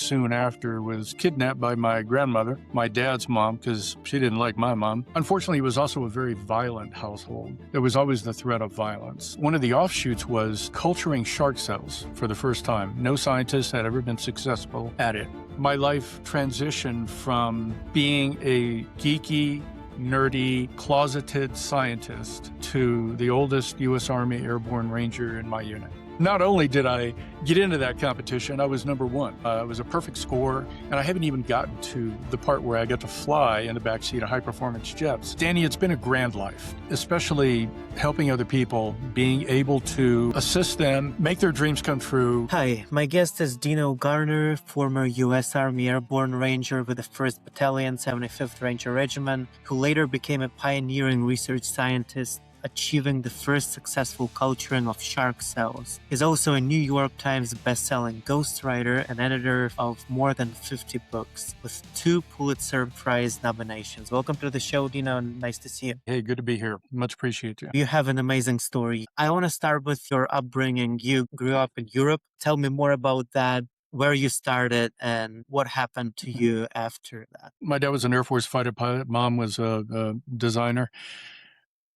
Soon after was kidnapped by my grandmother, my dad's mom, because she didn't like my mom. Unfortunately, it was also a very violent household. There was always the threat of violence. One of the offshoots was culturing shark cells for the first time. No scientist had ever been successful at it. My life transitioned from being a geeky, nerdy, closeted scientist to the oldest U.S. Army Airborne Ranger in my unit. Not only did I get into that competition, I was number one. It was a perfect score, and I haven't even gotten to the part where I got to fly in the backseat of high-performance jets. Danny, it's been a grand life, especially helping other people, being able to assist them, make their dreams come true. Hi, my guest is Dino Garner, former U.S. Army Airborne Ranger with the 1st Battalion, 75th Ranger Regiment, who later became a pioneering research scientist, achieving the first successful culturing of shark cells. He's also a New York Times bestselling ghostwriter and editor of more than 50 books, with 2 Pulitzer Prize nominations. Welcome to the show, Dino, and nice to see you. Hey, good to be here. Much appreciate you. You have an amazing story. I want to start with your upbringing. You grew up in Europe. Tell me more about that, where you started, and what happened to you after that. My dad was an Air Force fighter pilot. Mom was a designer.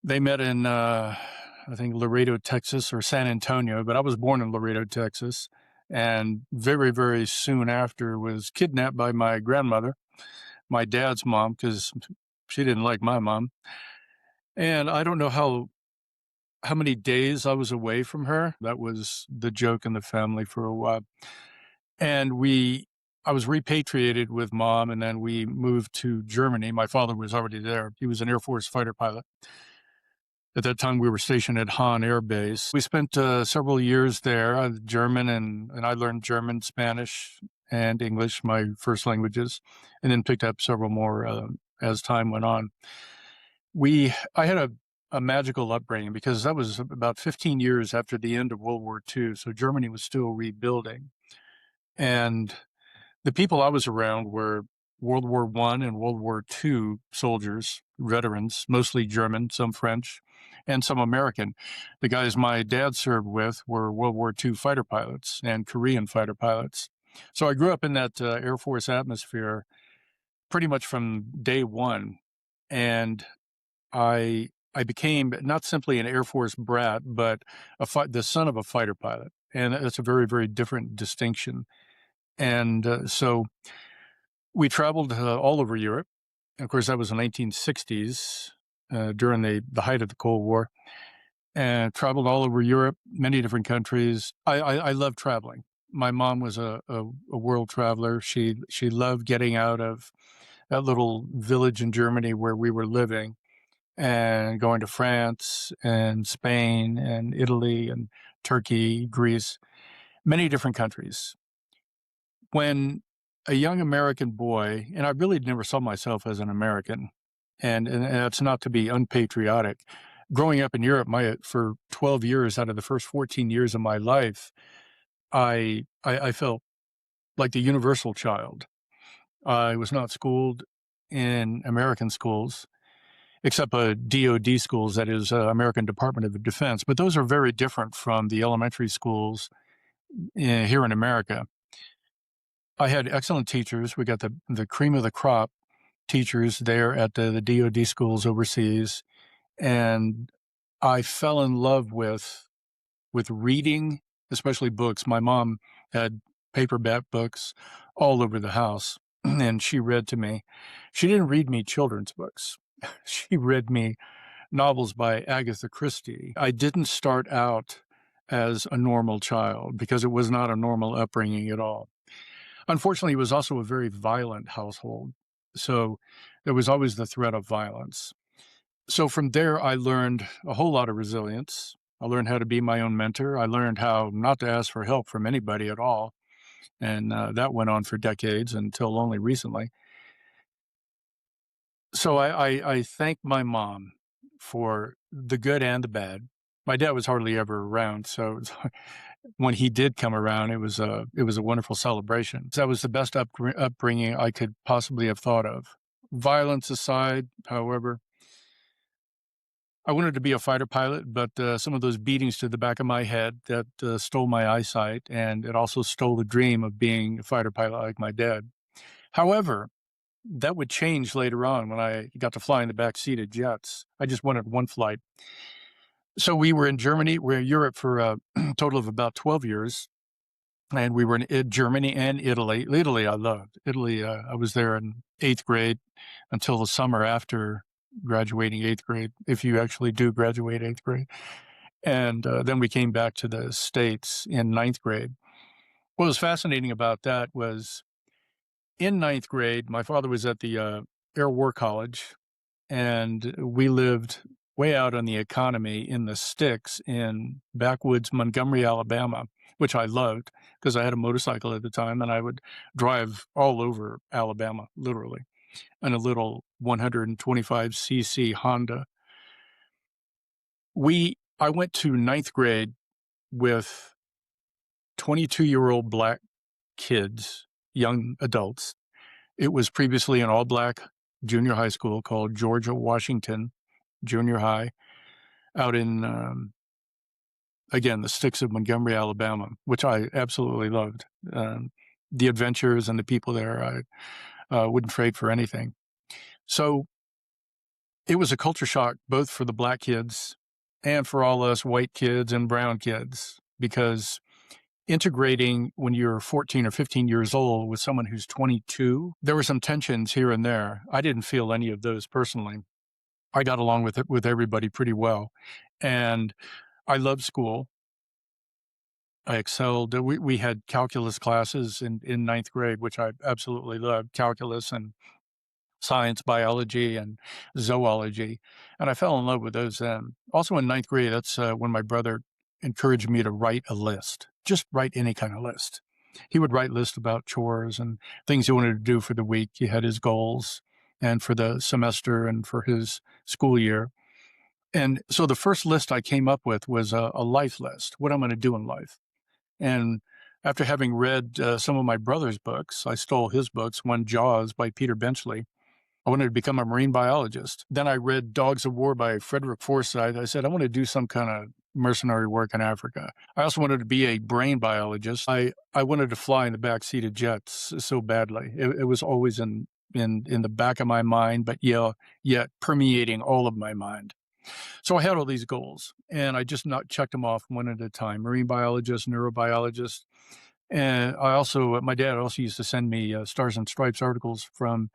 They met in, I think, Laredo, Texas, or San Antonio, but I was born in Laredo, Texas, and very, very soon after was kidnapped by my grandmother, my dad's mom, because she didn't like my mom. And I don't know how many days I was away from her. That was the joke in the family for a while. And I was repatriated with Mom, and then we moved to Germany. My father was already there. He was an Air Force fighter pilot. At that time, we were stationed at Hahn Air Base. We spent several years there, German, and I learned German, Spanish, and English, my first languages, and then picked up several more as time went on. I had a magical upbringing because that was about 15 years after the end of World War II, so Germany was still rebuilding. And the people I was around were World War I and World War II soldiers, veterans, mostly German, some French, and some American. The guys my dad served with were World War II fighter pilots and Korean fighter pilots. So I grew up in that Air Force atmosphere pretty much from day one. And I became not simply an Air Force brat, but the son of a fighter pilot. And that's a very, very different distinction. And so we traveled all over Europe. And of course, that was the 1960s during the height of the Cold War. And traveled all over Europe, many different countries. I love traveling. My mom was a world traveler. She loved getting out of that little village in Germany where we were living and going to France and Spain and Italy and Turkey, Greece, many different countries. When a young American boy, and I really never saw myself as an American, and that's not to be unpatriotic. Growing up in Europe, for 12 years out of the first 14 years of my life, I felt like the universal child. I was not schooled in American schools, except DoD schools, that is, American Department of Defense. But those are very different from the elementary schools here in America. I had excellent teachers. We got the cream of the crop teachers there at the DoD schools overseas. And I fell in love with reading, especially books. My mom had paperback books all over the house, and she read to me. She didn't read me children's books. She read me novels by Agatha Christie. I didn't start out as a normal child because it was not a normal upbringing at all. Unfortunately, it was also a very violent household. So there was always the threat of violence. So from there, I learned a whole lot of resilience. I learned how to be my own mentor. I learned how not to ask for help from anybody at all. And that went on for decades until only recently. So I thank my mom for the good and the bad. My dad was hardly ever around, so when he did come around, it was a wonderful celebration. That was the best upbringing I could possibly have thought of. Violence aside, however, I wanted to be a fighter pilot, but some of those beatings to the back of my head that stole my eyesight, and it also stole the dream of being a fighter pilot like my dad. However, that would change later on when I got to fly in the back seat of jets. I just wanted one flight. So we were in Germany, we were in Europe for a total of about 12 years. And we were in Germany and Italy. Italy, I loved. Italy, I was there in 8th grade until the summer after graduating 8th grade, if you actually do graduate 8th grade. And then we came back to the States in 9th grade. What was fascinating about that was in 9th grade, my father was at the Air War College, and we lived way out on the economy in the sticks in backwoods Montgomery, Alabama, which I loved because I had a motorcycle at the time and I would drive all over Alabama, literally, in a little 125cc Honda. I went to 9th grade with 22-year-old black kids, young adults. It was previously an all-black junior high school called Georgia Washington Junior High out in, again, the sticks of Montgomery, Alabama, which I absolutely loved. The adventures and the people there, I wouldn't trade for anything. So it was a culture shock, both for the black kids and for all us white kids and brown kids, because integrating when you're 14 or 15 years old with someone who's 22, there were some tensions here and there. I didn't feel any of those personally. I got along with everybody pretty well. And I loved school. I excelled. We had calculus classes in 9th grade, which I absolutely loved, calculus and science, biology, and zoology. And I fell in love with those then. Also in 9th grade, that's when my brother encouraged me to write a list, just write any kind of list. He would write lists about chores and things he wanted to do for the week. He had his goals and for the semester and for his school year. And so the first list I came up with was a life list, what I'm going to do in life. And after having read some of my brother's books, I stole his books, one Jaws by Peter Benchley. I wanted to become a marine biologist. Then I read Dogs of War by Frederick Forsyth. I said, I want to do some kind of mercenary work in Africa. I also wanted to be a brain biologist. I wanted to fly in the back seat of jets so badly. It was always in the back of my mind, but yet permeating all of my mind. So I had all these goals, and I just not checked them off one at a time. Marine biologist, neurobiologist. And my dad also used to send me Stars and Stripes articles from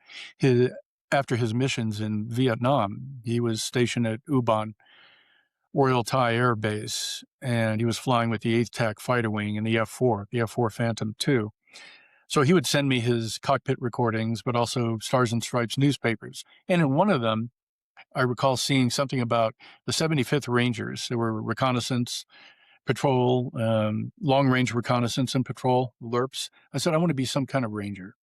after his missions in Vietnam. He was stationed at Ubon, Royal Thai Air Base, and he was flying with the 8th TAC Fighter Wing in the F-4 Phantom II. So he would send me his cockpit recordings, but also Stars and Stripes newspapers. And in one of them, I recall seeing something about the 75th Rangers. There were reconnaissance, patrol, long-range reconnaissance and patrol, LRPs. I said, I want to be some kind of ranger.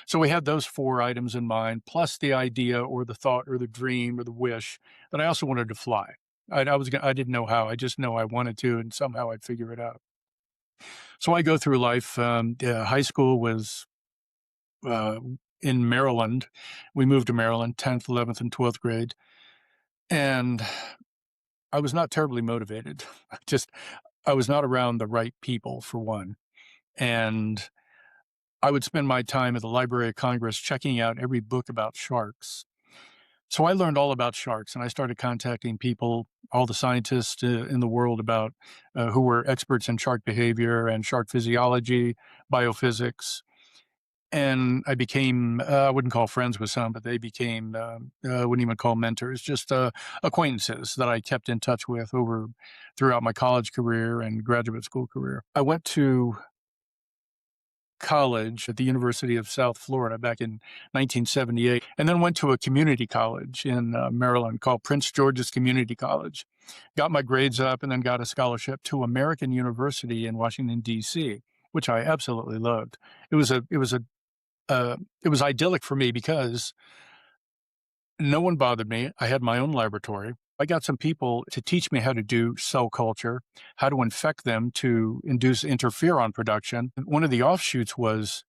So we had those 4 items in mind, plus the idea or the thought or the dream or the wish that I also wanted to fly. I didn't know how. I just know I wanted to, and somehow I'd figure it out. So I go through life. High school was in Maryland. We moved to Maryland, 10th, 11th, and 12th grade. And I was not terribly motivated. I was not around the right people, for one. And I would spend my time at the Library of Congress checking out every book about sharks. So I learned all about sharks, and I started contacting people, all the scientists in the world about who were experts in shark behavior and shark physiology, biophysics. And I became, I wouldn't call friends with some, but they became, I wouldn't even call mentors, just acquaintances that I kept in touch with throughout my college career and graduate school career. I went to college at the University of South Florida back in 1978, and then went to a community college in Maryland called Prince George's Community College. Got my grades up and then got a scholarship to American University in Washington, D.C., which I absolutely loved. It was idyllic for me because no one bothered me. I had my own laboratory. I got some people to teach me how to do cell culture, how to infect them to induce interferon production. One of the offshoots was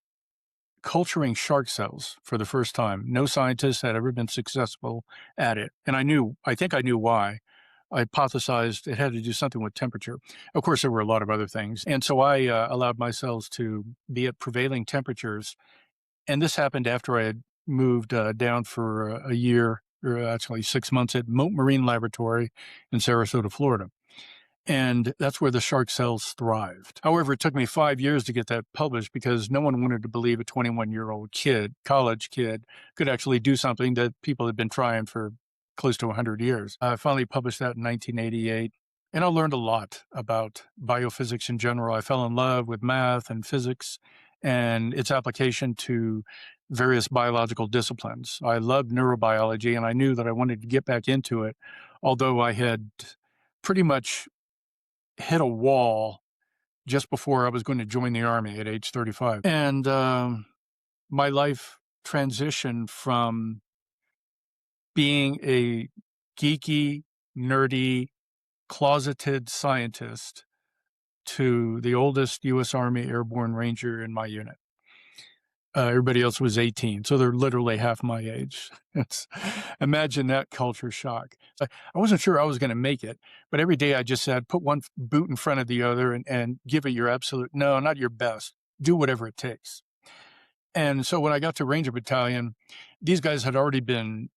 culturing shark cells for the first time. No scientist had ever been successful at it. And I think I knew why. I hypothesized it had to do something with temperature. Of course, there were a lot of other things. And so I allowed my cells to be at prevailing temperatures. And this happened after I had moved down for a year, or actually 6 months at Moat Marine Laboratory in Sarasota, Florida. And that's where the shark cells thrived. However, it took me 5 years to get that published because no one wanted to believe a 21-year-old kid, college kid, could actually do something that people had been trying for close to 100 years. I finally published that in 1988. And I learned a lot about biophysics in general. I fell in love with math and physics and its application to various biological disciplines. I loved neurobiology, and I knew that I wanted to get back into it, although I had pretty much hit a wall just before I was going to join the Army at age 35. And my life transitioned from being a geeky, nerdy, closeted scientist to the oldest U.S. Army Airborne Ranger in my unit. Everybody else was 18, so they're literally half my age. Imagine that culture shock. I wasn't sure I was going to make it, but every day I just said, put one boot in front of the other and give it your absolute, no, not your best. Do whatever it takes. And so when I got to Ranger Battalion, these guys had already been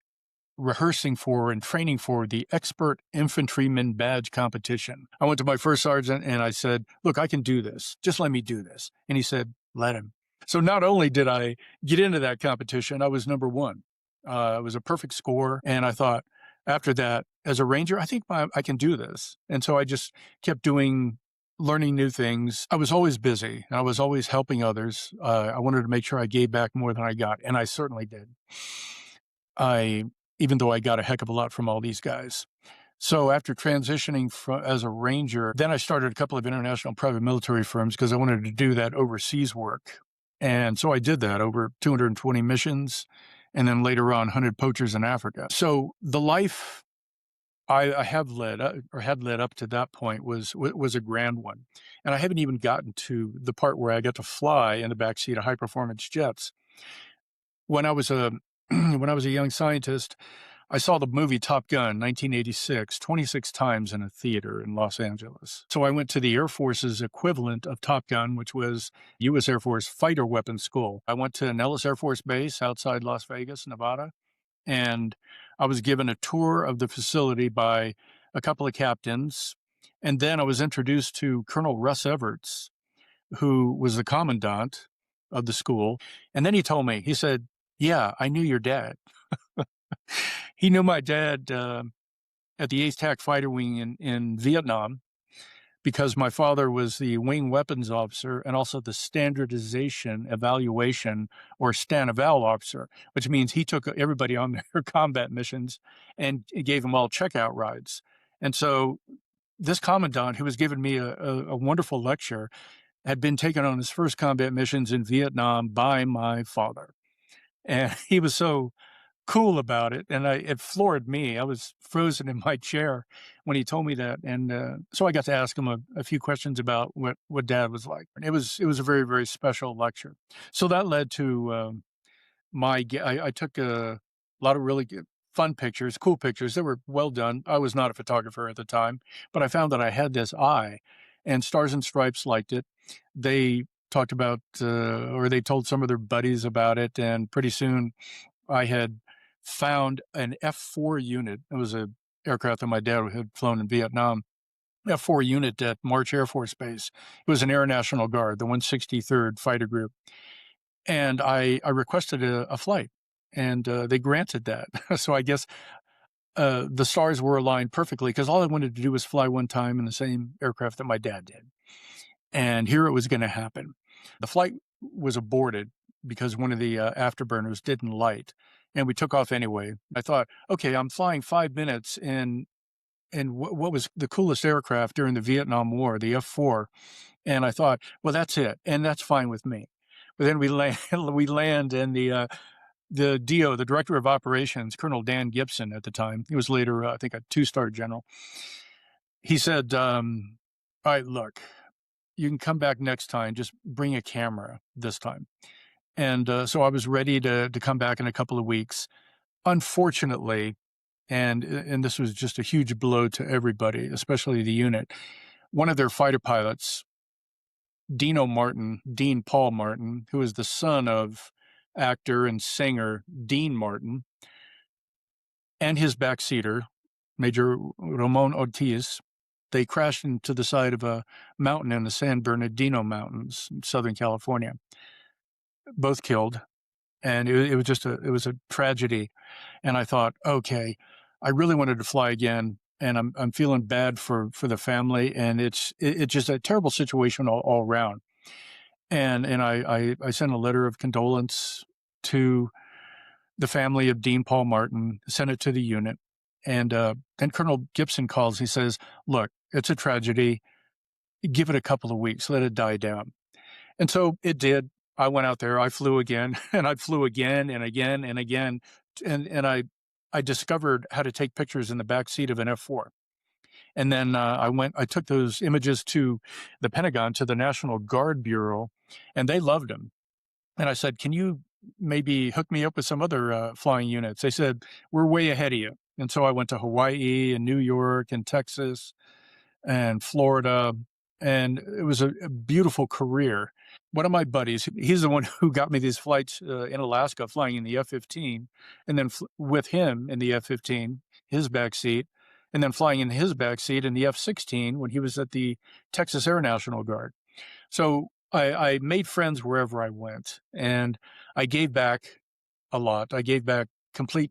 rehearsing for and training for the expert infantryman badge competition. I went to my first sergeant and I said, look, I can do this. Just let me do this. And he said, let him. So not only did I get into that competition, I was number one. It was a perfect score. And I thought after that, as a Ranger, I think I can do this. And so I just kept learning new things. I was always busy. I was always helping others. I wanted to make sure I gave back more than I got. And I certainly did. Even though I got a heck of a lot from all these guys. So after transitioning as a Ranger, then I started a couple of international private military firms because I wanted to do that overseas work. And so I did that, over 220 missions, and then later on, 100 poachers in Africa. So the life I have led, or had led up to that point, was a grand one. And I haven't even gotten to the part where I got to fly in the backseat of high-performance jets. When I was a young scientist, I saw the movie Top Gun, 1986, 26 times in a theater in Los Angeles. So I went to the Air Force's equivalent of Top Gun, which was U.S. Air Force Fighter Weapons School. I went to Nellis Air Force Base outside Las Vegas, Nevada, and I was given a tour of the facility by a couple of captains. And then I was introduced to Colonel Russ Everts, who was the commandant of the school. And then he told me, he said, yeah, I knew your dad. He knew my dad at the 8th TAC Fighter Wing in Vietnam, because my father was the wing weapons officer and also the standardization evaluation, or STAN-eval officer, which means he took everybody on their combat missions and gave them all checkout rides. And so this commandant, who was giving me a wonderful lecture, had been taken on his first combat missions in Vietnam by my father. And he was so cool about it, and it floored me. I was frozen in my chair when he told me that, and so I got to ask him a few questions about what Dad was like. And it was a very, very special lecture. So that led to I took a lot of really good, fun pictures, cool pictures that were well done. I was not a photographer at the time, but I found that I had this eye, and Stars and Stripes liked it. They talked about, or they told some of their buddies about it, and pretty soon I had found an F4 unit. It was an aircraft that my dad had flown in Vietnam. F4 unit at March Air Force Base. It was an Air National Guard, the 163rd Fighter Group. And I requested a flight, and they granted that. So I guess the stars were aligned perfectly, because all I wanted to do was fly one time in the same aircraft that my dad did. And here it was going to happen. The flight was aborted because one of the afterburners didn't light, and we took off anyway. I thought, okay, I'm flying 5 minutes in what was the coolest aircraft during the Vietnam War, the F4. And I thought, well, that's it, and that's fine with me. But then we land, and the DO, the Director of Operations, Colonel Dan Gibson at the time, he was later, I think, a 2-star general. He said, all right, look, you can come back next time, just bring a camera this time. And so I was ready to come back in a couple of weeks. Unfortunately, and this was just a huge blow to everybody, especially the unit. One of their fighter pilots, Dean Paul Martin, who is the son of actor and singer Dean Martin, and his backseater, Major Ramon Ortiz, they crashed into the side of a mountain in the San Bernardino Mountains in Southern California. Both killed, and it was a tragedy. And I thought, okay, I really wanted to fly again, and I'm feeling bad for the family, and it's just a terrible situation all around. And I sent a letter of condolence to the family of Dean Paul Martin, sent it to the unit. And then Colonel Gibson calls. He says, look, it's a tragedy. Give it a couple of weeks. Let it die down. And so it did. I went out there. I flew again, and I flew again and again and again. And I discovered how to take pictures in the back seat of an F4. And then I took those images to the Pentagon, to the National Guard Bureau, and they loved them. And I said, can you maybe hook me up with some other flying units? They said, we're way ahead of you. And so I went to Hawaii and New York and Texas and Florida, and it was a beautiful career. One of my buddies, he's the one who got me these flights in Alaska, flying in the F-15, and then with him in the F-15, his backseat, and then flying in his backseat in the F-16 when he was at the Texas Air National Guard. So I made friends wherever I went, and I gave back a lot. I gave back complete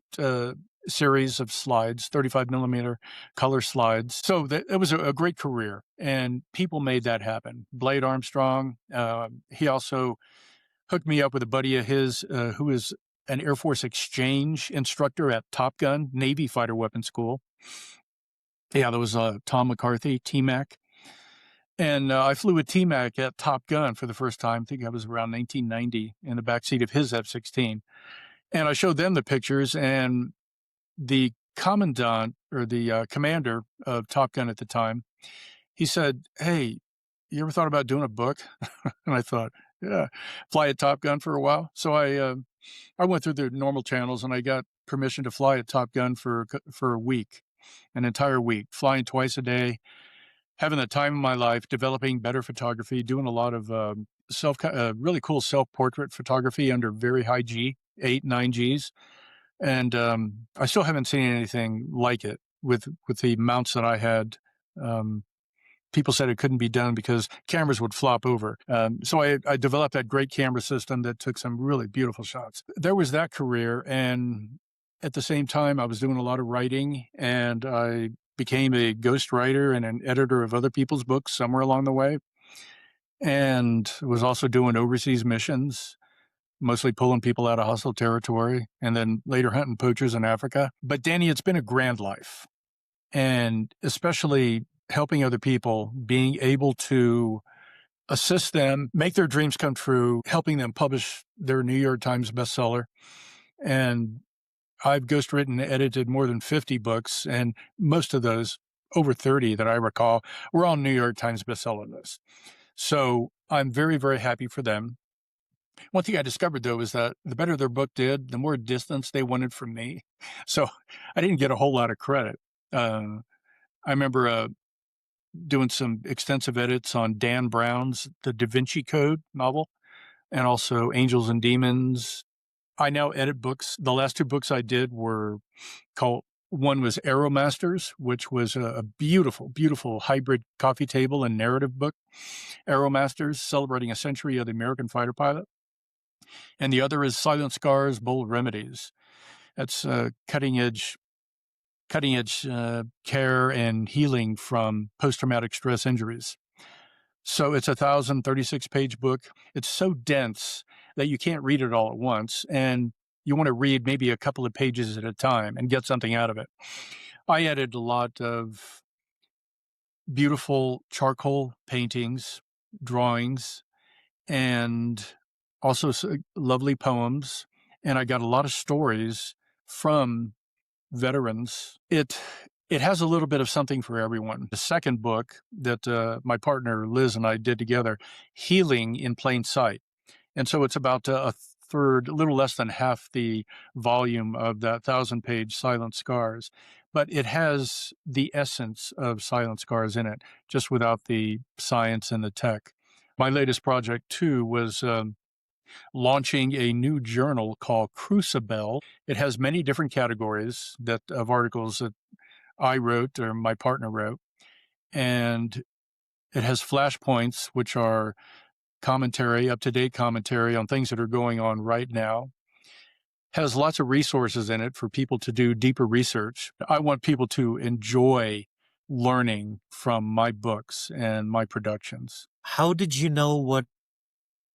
series of slides, 35 millimeter color slides. So it was a great career, and people made that happen. Blade Armstrong, he also hooked me up with a buddy of his who is an Air Force exchange instructor at Top Gun, Navy Fighter Weapons School. Yeah, there was Tom McCarthy, T-Mac. And I flew with T-Mac at Top Gun for the first time. I think I was around 1990 in the backseat of his F-16. And I showed them the pictures, and the commandant, or the commander of Top Gun at the time, he said, hey, you ever thought about doing a book? And I thought, yeah, fly at Top Gun for a while. So I went through the normal channels, and I got permission to fly at Top Gun for a week, an entire week, flying twice a day, having the time of my life, developing better photography, doing a lot of really cool self-portrait photography under very high G, 8, 9 Gs. And I still haven't seen anything like it with the mounts that I had. People said it couldn't be done because cameras would flop over. So I developed that great camera system that took some really beautiful shots. There was that career. And at the same time, I was doing a lot of writing, and I became a ghostwriter and an editor of other people's books somewhere along the way, and was also doing overseas missions, mostly pulling people out of hostile territory, and then later hunting poachers in Africa. But Danny, it's been a grand life, and especially helping other people, being able to assist them, make their dreams come true, helping them publish their New York Times bestseller. And I've ghostwritten and edited more than 50 books, and most of those, over 30 that I recall, were on New York Times bestseller lists. So I'm very, very happy for them. One thing I discovered, though, is that the better their book did, the more distance they wanted from me. So I didn't get a whole lot of credit. I remember doing some extensive edits on Dan Brown's The Da Vinci Code novel, and also Angels and Demons. I now edit books. The last 2 books I did were called, one was Aeromasters, which was a beautiful, beautiful hybrid coffee table and narrative book. Aeromasters, celebrating a century of the American fighter pilot. And the other is Silent Scars, Bold Remedies. That's cutting edge care and healing from post-traumatic stress injuries. So it's a 1,036-page book. It's so dense that you can't read it all at once, and you want to read maybe a couple of pages at a time and get something out of it. I added a lot of beautiful charcoal paintings, drawings, and also lovely poems. And I got a lot of stories from veterans. It has a little bit of something for everyone. The second book that my partner Liz and I did together, Healing in Plain Sight. And so it's about a third, a little less than half the volume of that 1,000-page Silent Scars. but it has the essence of silent scars in it, just without the science and the tech. My latest project, too, was launching a new journal called Crucible. It has many different categories of articles that I wrote or my partner wrote, and it has flashpoints, which are commentary, up-to-date commentary on things that are going on right now. Has lots of resources in it for people to do deeper research. I want people to enjoy learning from my books and my productions. How did you know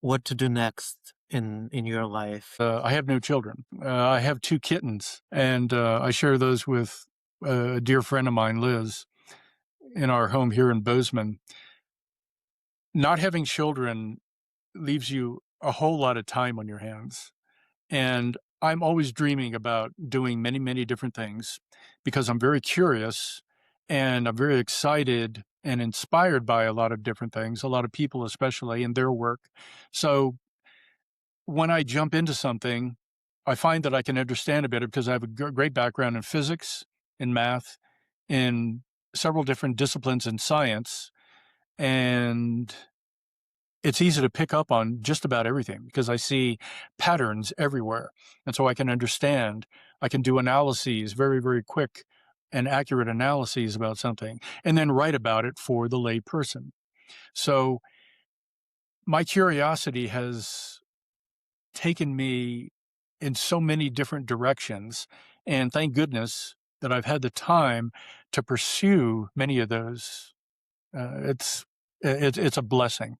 what to do next in your life? I have no children. I have 2 kittens, and I share those with a dear friend of mine, Liz, in our home here in Bozeman. Not having children leaves you a whole lot of time on your hands. And I'm always dreaming about doing many, many different things because I'm very curious and I'm very excited and inspired by a lot of different things, a lot of people, especially in their work. So when I jump into something, I find that I can understand it better because I have a great background in physics, in math, in several different disciplines in science. And it's easy to pick up on just about everything because I see patterns everywhere. And so I can understand, I can do analyses, very, very quick and accurate analyses about something, and then write about it for the lay person. So my curiosity has taken me in so many different directions. And thank goodness that I've had the time to pursue many of those. It's a blessing.